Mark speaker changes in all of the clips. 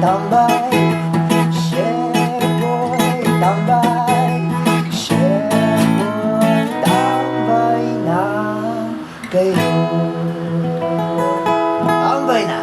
Speaker 1: tambay, Chef Boy, tambay, Chef Boy, tambay na kayo. Tambay na.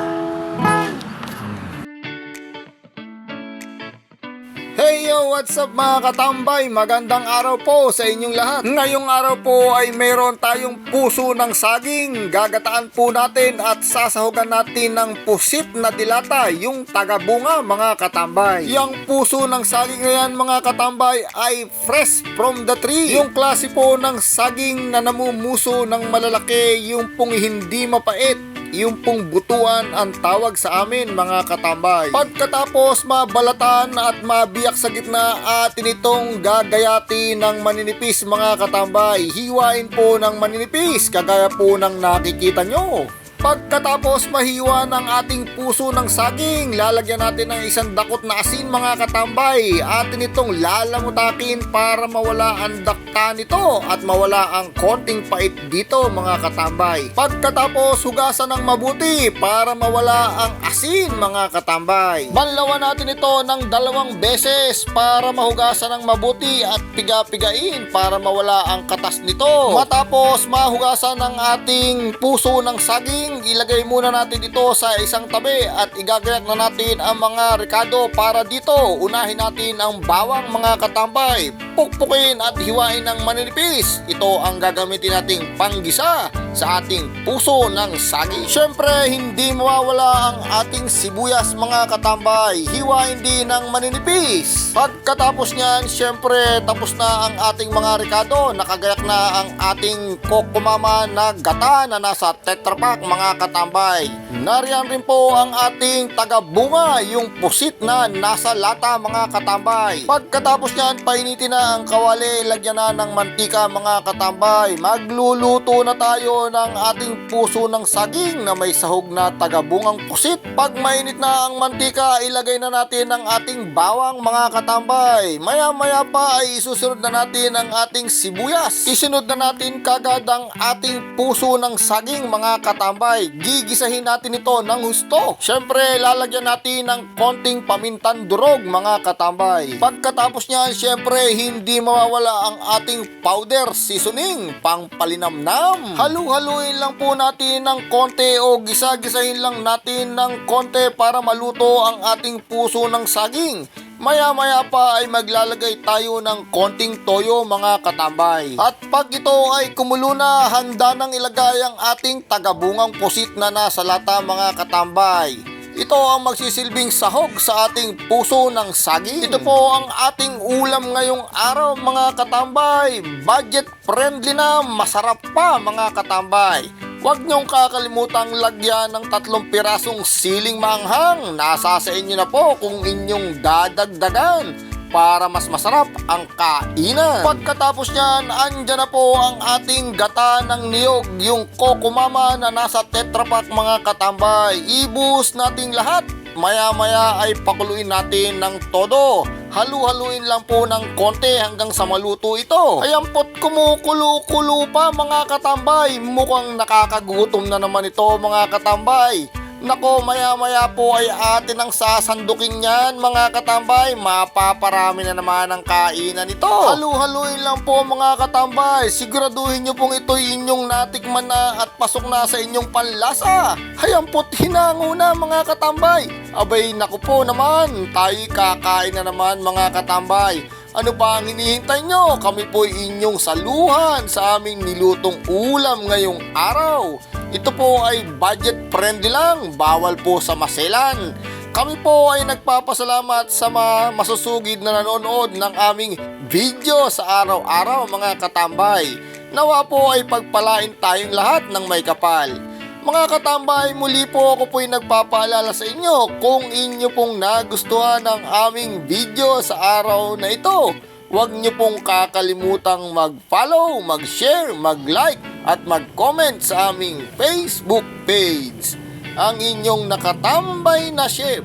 Speaker 2: Hey yo! What's up mga katambay? Magandang araw po sa inyong lahat. Ngayong araw po ay mayroon tayong puso ng saging. Gagataan po natin at sasahugan natin ng pusit na dilata, yung tagabunga mga katambay. Yung puso ng saging na yan mga katambay ay fresh from the tree. Yung klase po ng saging na namumuso ng malalaki, yung pong hindi mapait, yung pong butuan ang tawag sa amin mga katambay. Pagkatapos mabalatan at mabiyak sa gitna, atin itong gagayati ng maninipis mga katambay. Hiwain po ng maninipis kagaya po ng nakikita nyo. Pagkatapos mahiwa ng ating puso ng saging, lalagyan natin ng isang dakot na asin mga katambay. Atin itong lalamutakin para mawala ang dakta nito at mawala ang konting pait dito mga katambay. Pagkatapos hugasan ng mabuti para mawala ang asin mga katambay. Banlawan natin ito ng 2 beses para mahugasan ng mabuti at piga-pigain para mawala ang katas nito. Matapos mahugasan ng ating puso ng saging, ilagay muna natin ito sa isang tabi at igagayak na natin ang mga rekado para dito. Unahin natin ang bawang mga katambay. Pukpukin at hiwain ng maninipis. Ito ang gagamitin nating panggisa sa ating puso ng saging. Syempre, hindi mawawala ang ating sibuyas mga katambay. Hiwain din ng maninipis. Pagkatapos niyan, syempre, tapos na ang ating mga rekado. Nakagayak na ang ating kokomama na gata na nasa Tetra Pak mga katambay. Nariyan rin po ang ating tagabunga, yung pusit na nasa lata mga katambay. Pagkatapos niyan, painitin na ang kawali, lagyan na ng mantika mga katambay. Magluluto na tayo ng ating puso ng saging na may sahog na tagabungang pusit. Pag mainit na ang mantika, ilagay na natin ang ating bawang mga katambay. Maya maya pa ay isusunod na natin ang ating sibuyas. Isunod na natin kagad ang ating puso ng saging mga katambay. Gigisahin natin ito ng husto. Syempre, lalagyan natin ng konting pamintan durog mga katambay. Pagkatapos niyan, syempre, hindi mawawala ang ating powder seasoning pang palinamnam. Halu-haluin lang po natin ng konti o gisa-gisahin lang natin ng konti para maluto ang ating puso ng saging. Maya-maya pa ay maglalagay tayo ng konting toyo mga katambay. At pag ito ay kumulo na, handa nang ilagay ang ating tagabungang pusit na nasa lata mga katambay. Ito ang magsisilbing sahog sa ating puso ng saging. Ito po ang ating ulam ngayong araw mga katambay. Budget friendly na, masarap pa mga katambay. Huwag niyong kakalimutang lagyan ng 3 pirasong siling maanghang. Nasa sa inyo na po kung inyong dadagdagan para mas masarap ang kainan. Pagkatapos niyan, andyan na po ang ating gata ng niyog, yung kokomama na nasa Tetra Pak mga katambay. Ibus natin lahat. Maya-maya ay pakuluin natin ng todo. Halu-haluin lang po ng konti hanggang sa maluto ito. Ayan po't kumukulo-kulo pa mga katambay. Mukhang nakakagutom na naman ito mga katambay. Nako, maya-maya po ay atin ang sasandukin yan mga katambay. Mapaparami na naman ang kainan ito. Halu-haluin lang po mga katambay. Siguraduhin nyo pong ito'y inyong natikman na at pasok na sa inyong panlasa. Hayan po't hinango na mga katambay. Abay, naku po naman, tayo'y kakain na naman mga katambay. Ano pa ang hinihintay nyo? Kami po'y inyong saluhan sa aming nilutong ulam ngayong araw. Ito po ay budget friendly lang, bawal po sa maselan. Kami po ay nagpapasalamat sa mga masusugid na nanonood ng aming video sa araw-araw mga katambay. Nawa po ay pagpalain tayong lahat ng may kapal. Mga katambay, muli po ako po'y nagpapaalala sa inyo kung inyo pong nagustuhan ang aming video sa araw na ito. Huwag niyo pong kakalimutang mag-follow, mag-share, mag-like at mag-comment sa aming Facebook page. Ang inyong nakatambay na chef,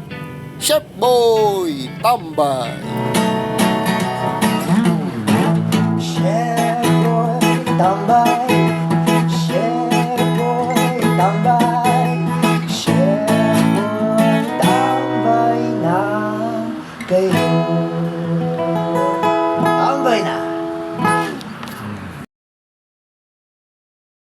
Speaker 2: Chef Boy Tambay.
Speaker 1: Chef Boy, tambay, Chef Boy, tambay, Chef Boy, tambay na kayo.